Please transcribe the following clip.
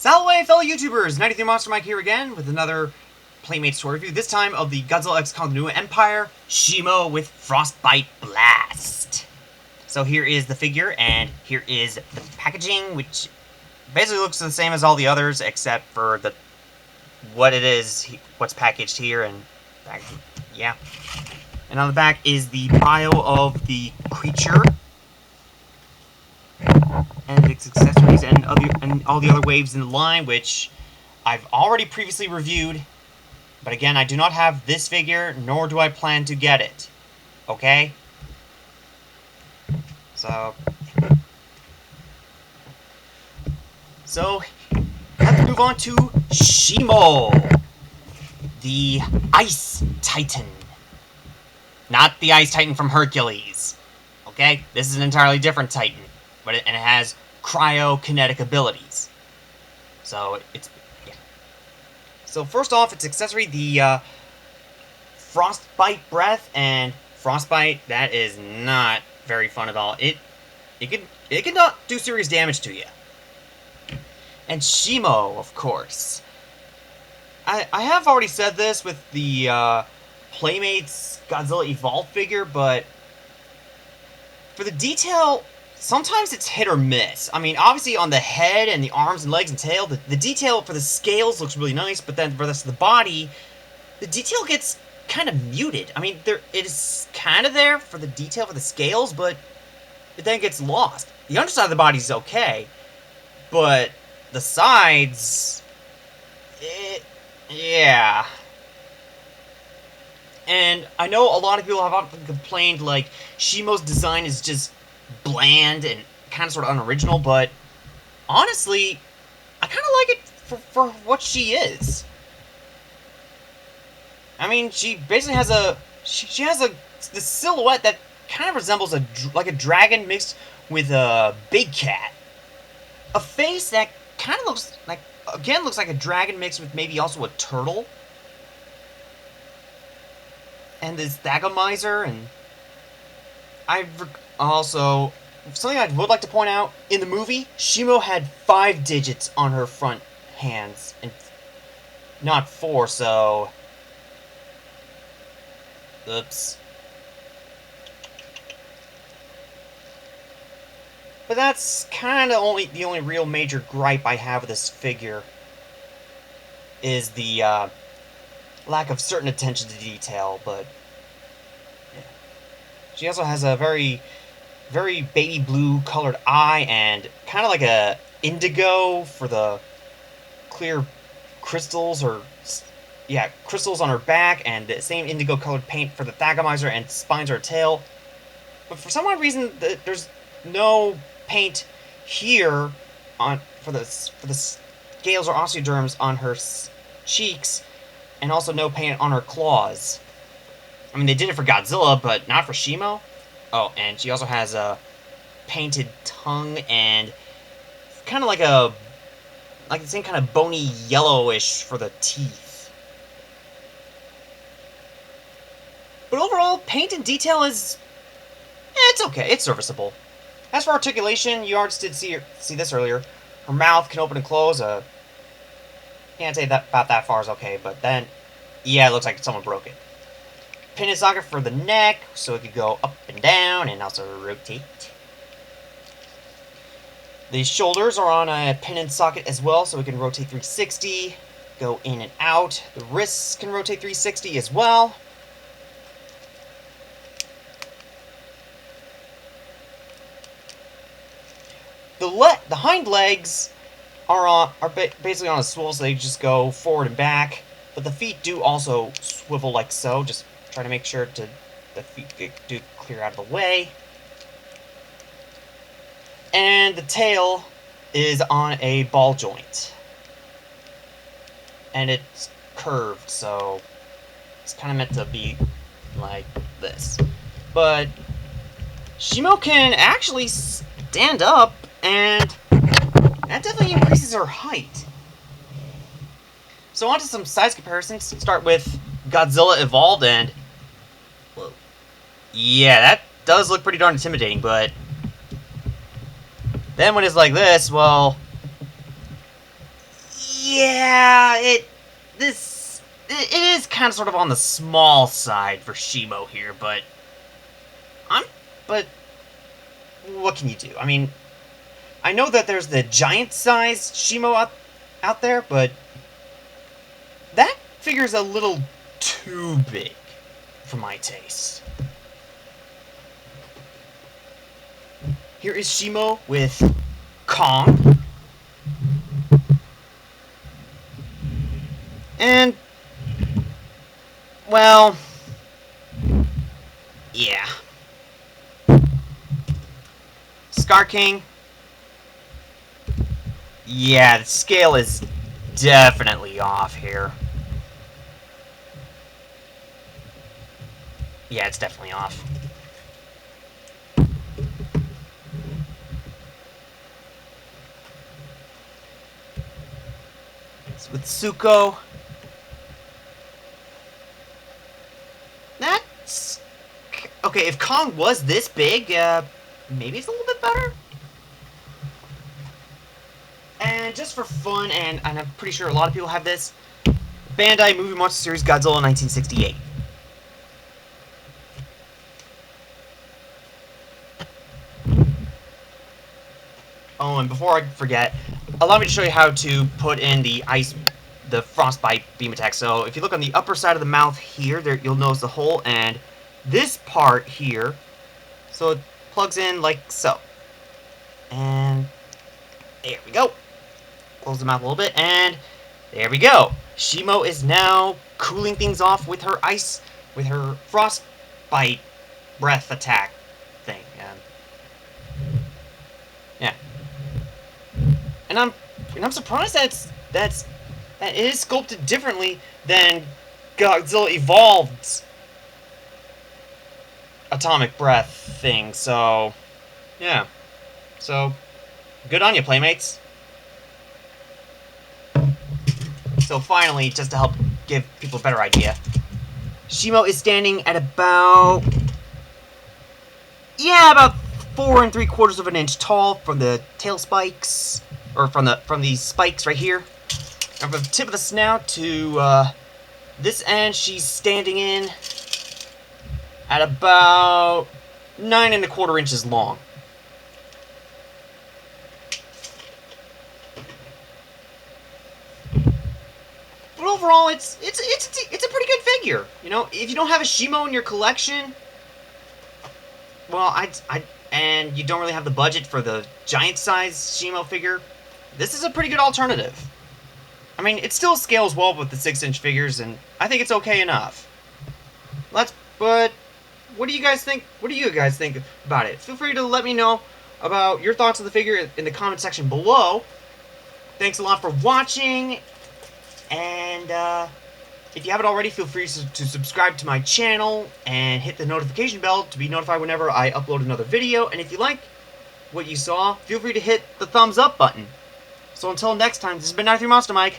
Salaway, fellow YouTubers! 93 Monster Mike here again with another Playmates toy review, this time of the Godzilla X Kong the New Empire, Shimo with Frostbite Blast. So here is the figure, and here is the packaging, which basically looks the same as all the others, except for what it is, what's packaged here, and yeah. And on the back is the bio of the creature, and its accessories, and all the other waves in the line, which I've already previously reviewed. But again, I do not have this figure, nor do I plan to get it. Okay? So let's move on to Shimo, the Ice Titan. Not the Ice Titan from Hercules. Okay? This is an entirely different Titan. And it has cryokinetic abilities. So it's... yeah. So first off, its accessory, the Frostbite Breath, and Frostbite, that is not very fun at all. It can not do serious damage to you. And Shimo, of course. I have already said this with the Playmates Godzilla Evolved figure, but for the detail, sometimes it's hit or miss. I mean, obviously on the head and the arms and legs and tail, the detail for the scales looks really nice, but then for the rest of the body, the detail gets kind of muted. I mean, it is kind of there for the detail for the scales, but it then gets lost. The underside of the body is okay, but the sides, yeah. And I know a lot of people have often complained, like, Shimo's design is just bland and kind of sort of unoriginal, but honestly, I kind of like it for what she is. I mean, she basically has she has the silhouette that kind of resembles like a dragon mixed with a big cat. A face that kind of looks like a dragon mixed with maybe also a turtle. And this Thagomizer, and also, something I would like to point out, in the movie, Shimo had 5 digits on her front hands, and not 4, so... oops. But that's kind of the only real major gripe I have with this figure, is the, lack of certain attention to detail, but... yeah. She also has a very, very baby blue colored eye, and kind of like a indigo for the clear crystals, or... yeah, crystals on her back, and the same indigo colored paint for the Thagomizer and spines or tail. But for some odd reason, there's no paint here for the scales or osteoderms on her cheeks, and also no paint on her claws. I mean, they did it for Godzilla, but not for Shimo. Oh, and she also has a painted tongue and kind of like the same kind of bony yellowish for the teeth. But overall, paint and detail is... it's okay. It's serviceable. As for articulation, you already did see this earlier. Her mouth can open and close. Can't say that about that far is okay, but then, yeah, it looks like someone broke it. Pin and socket for the neck, so it could go up and down, and also rotate. The shoulders are on a pin and socket as well, so it can rotate 360, go in and out. The wrists can rotate 360 as well. The hind legs are basically on a swivel, so they just go forward and back. But the feet do also swivel like so. Just try to make sure the feet do clear out of the way. And the tail is on a ball joint. And it's curved, so it's kind of meant to be like this. But Shimo can actually stand up, and that definitely increases her height. So on to some size comparisons. Start with Godzilla Evolved, and... whoa. Yeah, that does look pretty darn intimidating, but... then when it's like this, well... Yeah, it is kind of sort of on the small side for Shimo here, but but what can you do? I mean, I know that there's the giant-sized Shimo out there, but that figure's a little too big for my taste. Here is Shimo with Kong. And, well, yeah. Skar King. Yeah, the scale is definitely off here. Yeah, it's definitely off. It's with Tsuko. That's... okay, if Kong was this big, maybe it's a little bit better? And just for fun, and I'm pretty sure a lot of people have this, Bandai Movie Monster Series Godzilla 1968. Oh, and before I forget, allow me to show you how to put in the Frostbite beam attack. So if you look on the upper side of the mouth here, you'll notice the hole, and this part here, so it plugs in like so. And there we go. Close the mouth a little bit, and there we go. Shimo is now cooling things off with her Frostbite breath attack thing. Yeah. And I'm surprised that it is sculpted differently than Godzilla Evolved's atomic breath thing. So, yeah. So, good on you, Playmates. So finally, just to help give people a better idea, Shimo is standing at about 4 3/4 of an inch tall from the tail spikes, or from these spikes right here. And from the tip of the snout to this end, she's standing in at about 9 1/4 inches long. But overall, it's a pretty good figure. You know, if you don't have a Shimo in your collection, well, and you don't really have the budget for the giant-sized Shimo figure, this is a pretty good alternative. I mean, it still scales well with the 6-inch figures, and I think it's okay enough. But what do you guys think? What do you guys think about it? Feel free to let me know about your thoughts on the figure in the comment section below. Thanks a lot for watching, and if you haven't already, feel free to subscribe to my channel and hit the notification bell to be notified whenever I upload another video. And if you like what you saw, feel free to hit the thumbs up button. So until next time, this has been 93 Monster Mike.